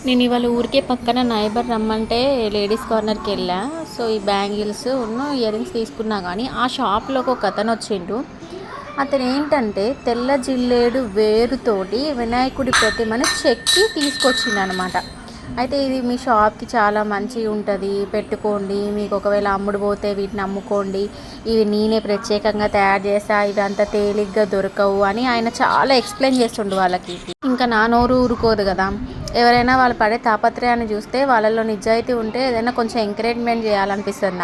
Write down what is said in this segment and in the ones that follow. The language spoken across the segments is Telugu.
నేను ఇవాళ ఊరికే పక్కన నైబర్ రమ్మంటే లేడీస్ కార్నర్కి వెళ్ళా. సో ఈ బ్యాంగిల్స్ ఇయర్ రింగ్స్ తీసుకున్నా, కానీ ఆ షాప్లోకి ఒక అతను వచ్చిండు. అతను ఏంటంటే తెల్ల జిల్లేడు వేరుతోటి వినాయకుడి ప్రతిమని చెక్కి తీసుకొచ్చిండు అనమాట. అయితే ఇది మీ షాప్కి చాలా మంచిగా ఉంటుంది, పెట్టుకోండి, మీకు ఒకవేళ అమ్ముడు పోతే వీటిని అమ్ముకోండి, ఇవి నేనే ప్రత్యేకంగా తయారు చేస్తా, ఇవి అంత తేలిగ్గా దొరకవు అని ఆయన చాలా ఎక్స్ప్లెయిన్ చేస్తుండు వాళ్ళకి. ఇంకా నా నోరు ఊరుకోదు కదా. ఎవరైనా వాళ్ళు పడే తాపత్రయాన్ని చూస్తే వాళ్ళలో నిజాయితీ ఉంటే ఏదైనా కొంచెం ఎంకరేజ్మెంట్ చేయాలనిపిస్తుంది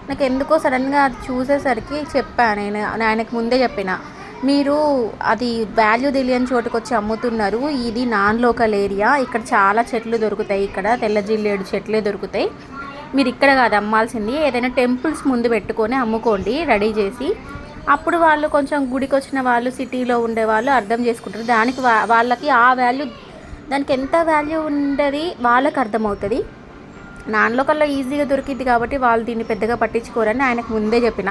నాకు ఎందుకో సడన్గా అది చూసేసరికి చెప్పాను. నేను ఆయనకు ముందే చెప్పిన, మీరు అది వాల్యూ తెలియని చోటుకు వచ్చి అమ్ముతున్నారు, ఇది నాన్ లోకల్ ఏరియా, ఇక్కడ చాలా చెట్లు దొరుకుతాయి, ఇక్కడ తెల్ల జిల్లేడు చెట్లే దొరుకుతాయి, మీరు ఇక్కడ కాదు అమ్మాల్సింది, ఏదైనా టెంపుల్స్ ముందు పెట్టుకొని అమ్ముకోండి రెడీ చేసి. అప్పుడు వాళ్ళు కొంచెం గుడికి వచ్చిన వాళ్ళు, సిటీలో ఉండే వాళ్ళు అర్థం చేసుకుంటారు, దానికి వాళ్ళకి ఆ వాల్యూ, దానికి ఎంత వాల్యూ ఉండదు వాళ్ళకి అర్థమవుతుంది. నాన్ లోకల్లో ఈజీగా దొరికిద్ది కాబట్టి వాళ్ళు దీన్ని పెద్దగా పట్టించుకోరని ఆయనకు ముందే చెప్పిన.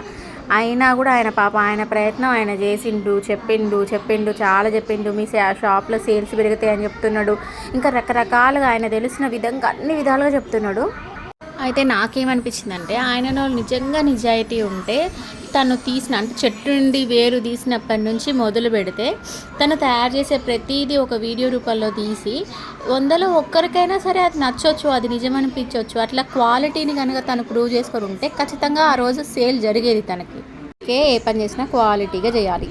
అయినా కూడా ఆయన పాప ఆయన ప్రయత్నం ఆయన చేసిండు, చెప్పిండు చాలా చెప్పిండు. మీ షాప్లో సేల్స్ పెరుగుతాయి అని చెప్తున్నాడు. ఇంకా రకరకాలుగా ఆయన తెలిసిన విధంగా అన్ని విధాలుగా చెప్తున్నాడు. అయితే నాకేమనిపించిందంటే ఆయనలో నిజంగా నిజాయితీ ఉంటే తను అంటే చెట్టు నుండి వేరు తీసినప్పటి నుంచి మొదలు పెడితే తను తయారు చేసే ప్రతిదీ ఒక వీడియో రూపంలో తీసి 100లో ఒక్కరికైనా సరే అది నచ్చొచ్చు, అది నిజమనిపించవచ్చు. అట్లా క్వాలిటీని కనుక తను ప్రూవ్ చేసుకొని ఉంటే ఖచ్చితంగా ఆ రోజు సేల్ జరిగేది తనకి. ఏ పని చేసినా క్వాలిటీగా చేయాలి.